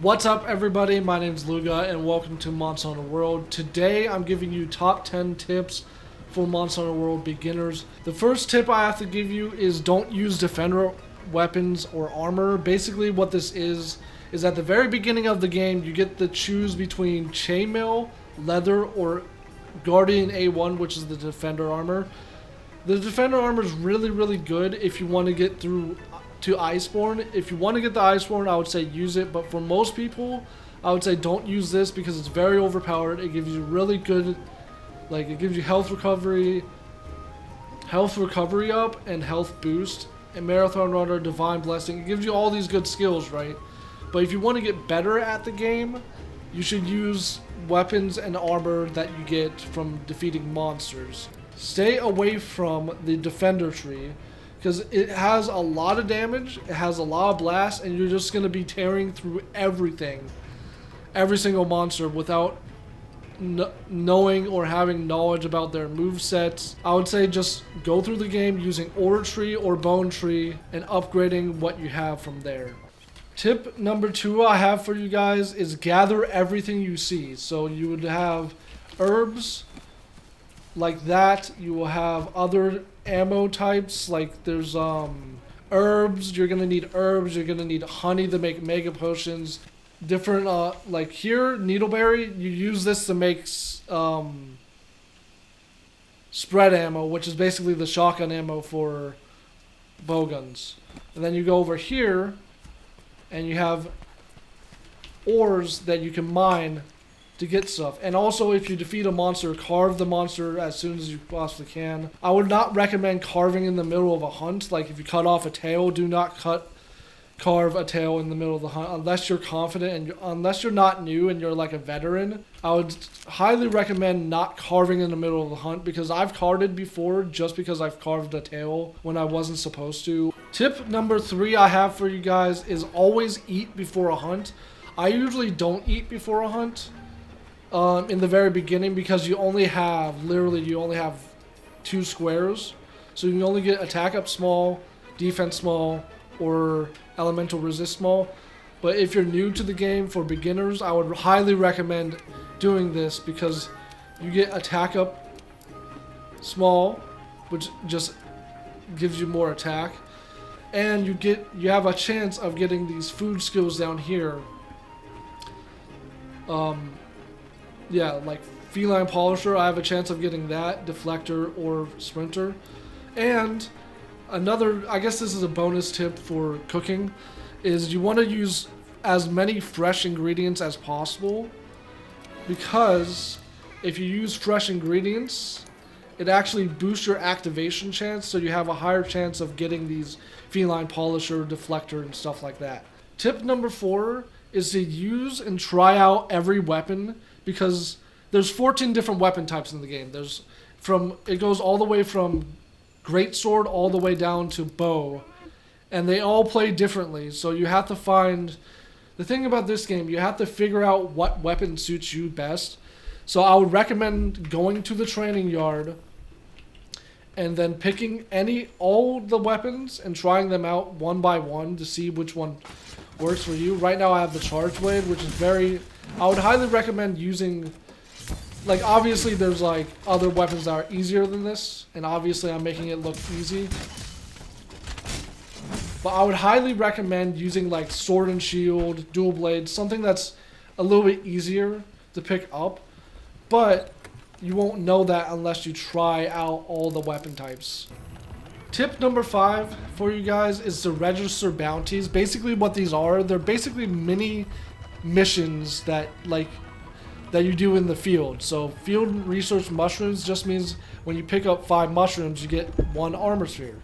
What's up, everybody? My name's Luga and welcome to Monster Hunter World. Today I'm giving you top 10 tips for Monster Hunter World beginners. The first tip I have to give you is don't use defender weapons or armor. Basically what this is at the very beginning of the game you get to choose between chainmail, leather, or Guardian A1, which is the defender armor. The defender armor is really good if you want to get through to Iceborne. If you want to get the Iceborne, I would say use it, but for most people I would say don't use this because it's very overpowered. It gives you really good, like, it gives you health recovery up and health boost, and Marathon Runner, Divine Blessing. It gives you all these good skills, right? But if you want to get better at the game, you should use weapons and armor that you get from defeating monsters. Stay away from the defender tree because it has a lot of damage, it has a lot of blasts, and you're just going to be tearing through everything, every single monster, without knowing or having knowledge about their movesets. I would say just go through the game using Ore Tree or Bone Tree and upgrading what you have from there. Tip number 2 I have for you guys is gather everything you see. So you would have herbs like that, you will have other ammo types, like there's herbs. You're gonna need herbs, you're gonna need honey to make mega potions, different like here, needleberry, you use this to make spread ammo, which is basically the shotgun ammo for bowguns. And then you go over here and you have ores that you can mine to get stuff. And also, if you defeat a monster, carve the monster as soon as you possibly can. I would not recommend carving in the middle of a hunt. Like if you cut off a tail, do not carve a tail in the middle of the hunt unless you're confident and unless you're not new and you're like a veteran. I would highly recommend not carving in the middle of the hunt because I've carded before just because I've carved a tail when I wasn't supposed to. Tip number 3 I have for you guys is always eat before a hunt. I usually don't eat before a hunt in the very beginning because you only have 2 squares, so you can only get attack up small, defense small, or elemental resist small. But if you're new to the game, for beginners, I would highly recommend doing this because you get attack up small, which just gives you more attack, and you have a chance of getting these food skills down here. Yeah, like Feline Polisher, I have a chance of getting that, Deflector, or Sprinter. And another, I guess this is a bonus tip for cooking, is you want to use as many fresh ingredients as possible, because if you use fresh ingredients, it actually boosts your activation chance, so you have a higher chance of getting these Feline Polisher, Deflector, and stuff like that. Tip number 4 is to use and try out every weapon, because there's 14 different weapon types in the game. It goes all the way from greatsword all the way down to bow, and they all play differently. So you have to find, the thing about this game, you have to figure out what weapon suits you best. So I would recommend going to the training yard and then picking all the weapons and trying them out one by one to see which one works for you. Right now I have the Charge Blade, which is I would highly recommend using, like, obviously there's like other weapons that are easier than this, and obviously I'm making it look easy. But I would highly recommend using like Sword and Shield, Dual Blade, something that's a little bit easier to pick up. But you won't know that unless you try out all the weapon types. Tip number 5 for you guys is to register bounties. Basically what these are, they're basically mini missions that you do in the field. So field research mushrooms just means when you pick up 5 mushrooms, you get 1 armor sphere.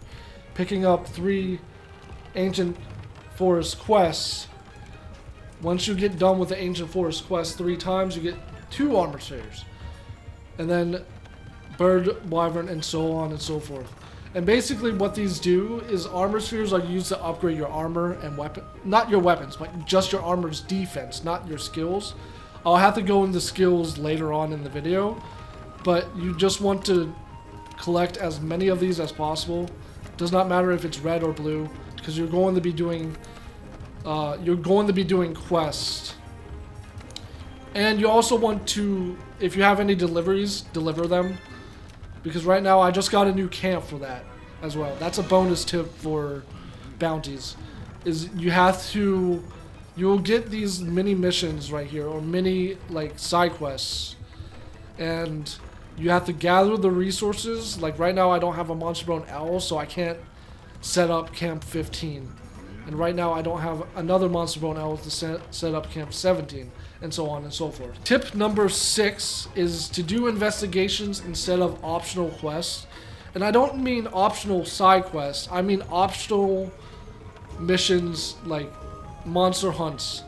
Picking up 3 ancient forest quests, once you get done with the ancient forest quest 3 times, you get 2 armor spheres. And then bird, wyvern, and so on and so forth. And basically what these do is armor spheres are used to upgrade your armor and weapon, not your weapons, but just your armor's defense, not your skills. I'll have to go into skills later on in the video, but you just want to collect as many of these as possible. Does not matter if it's red or blue, because you're going to be doing you're going to be doing quests. And you also want to, if you have any deliveries, deliver them. Because right now I just got a new camp for that as well. That's a bonus tip for bounties. Is you have to, you'll get these mini missions right here, or mini like side quests. And you have to gather the resources. Like right now I don't have a monster bone owl, so I can't set up camp 15. And right now I don't have another monster bone owl to set up camp 17. And so on and so forth. Tip number 6 is to do investigations instead of optional quests. And I don't mean optional side quests. I mean optional missions like monster hunts.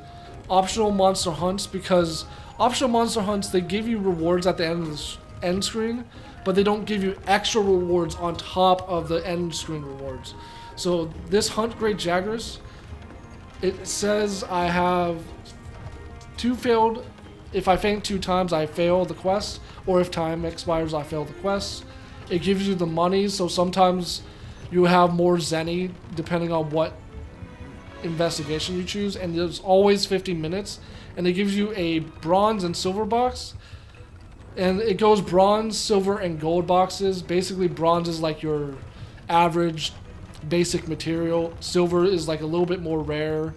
Optional monster hunts, because optional monster hunts, they give you rewards at the end of the end screen, but they don't give you extra rewards on top of the end screen rewards. So this hunt great jaggers, it says I have 2 failed. If I faint 2 times, I fail the quest, or if time expires, I fail the quest. It gives you the money, so sometimes you have more zenny depending on what investigation you choose, and there's always 50 minutes, and it gives you a bronze and silver box, and it goes bronze, silver, and gold boxes. Basically, bronze is like your average basic material, silver is like a little bit more rare,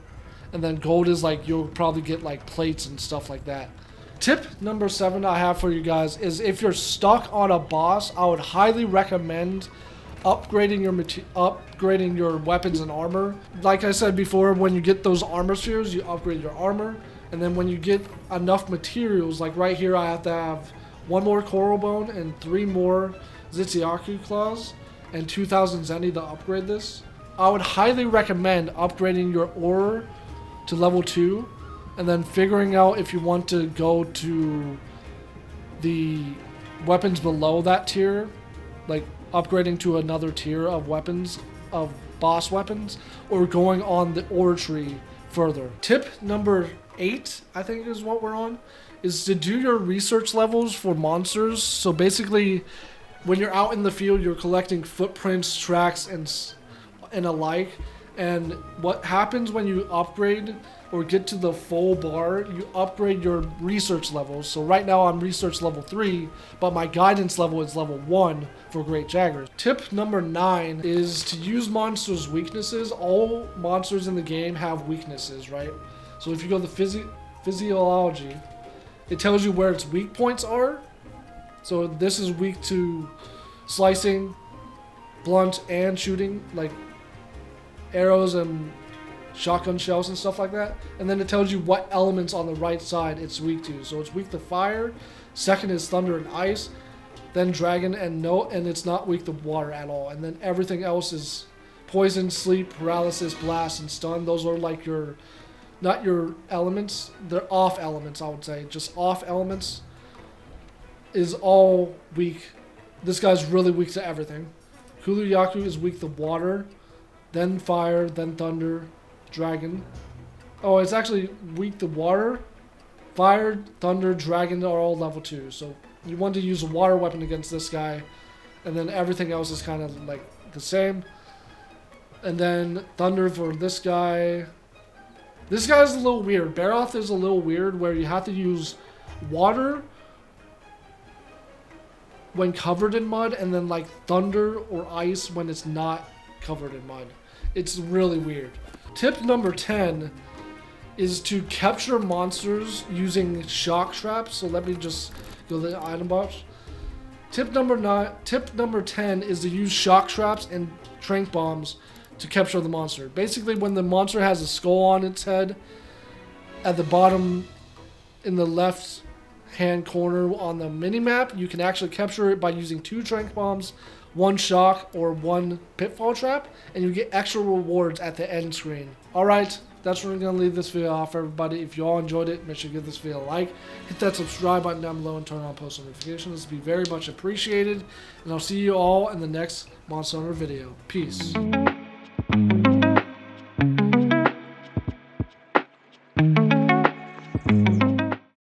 and then gold is like you'll probably get like plates and stuff like that. Tip number 7 I have for you guys is if you're stuck on a boss, I would highly recommend upgrading your weapons and armor. Like I said before, when you get those armor spheres, you upgrade your armor, and then when you get enough materials, like right here I have to have 1 more coral bone and 3 more Zitsuyaku claws and 2,000 zenny to upgrade this. I would highly recommend upgrading your ore to level 2, and then figuring out if you want to go to the weapons below that tier, like upgrading to another tier of weapons, of boss weapons, or going on the ore tree further. Tip number 8, I think is what we're on, is to do your research levels for monsters. So basically, when you're out in the field, you're collecting footprints, tracks, and alike. And what happens when you upgrade or get to the full bar, you upgrade your research levels. So right now I'm research level 3, but my guidance level is level 1 for Great Jaggers. Tip number 9 is to use monsters' weaknesses. All monsters in the game have weaknesses, right? So if you go to physiology, it tells you where its weak points are. So this is weak to slicing, blunt, and shooting, like arrows and shotgun shells and stuff like that. And then it tells you what elements on the right side it's weak to. So it's weak to fire, second is thunder and ice, then dragon, and it's not weak to water at all. And then everything else is poison, sleep, paralysis, blast, and stun. Those are like your, not your elements, they're off elements, I would say. Just off elements is all weak. This guy's really weak to everything. Kuluyaku is weak to water, then fire, then thunder, dragon. Oh, it's actually weak to water, fire, thunder, dragon are all level 2. So you want to use a water weapon against this guy, and then everything else is kind of like the same. And then thunder for this guy. This guy's a little weird. Baroth is a little weird, where you have to use water when covered in mud, and then like thunder or ice when it's not covered in mud. It's really weird. Tip number 10 is to capture monsters using shock traps. So let me just go to the item box. Tip number 10 is to use shock traps and trank bombs to capture the monster. Basically, when the monster has a skull on its head, at the bottom in the left hand corner on the mini-map, you can actually capture it by using 2 trank bombs, 1 shock, or 1 pitfall trap, and you get extra rewards at the end screen. Alright, that's where we're going to leave this video off, everybody. If you all enjoyed it, make sure you give this video a like, hit that subscribe button down below, and turn on post notifications. This would be very much appreciated, and I'll see you all in the next Monster Hunter video. Peace.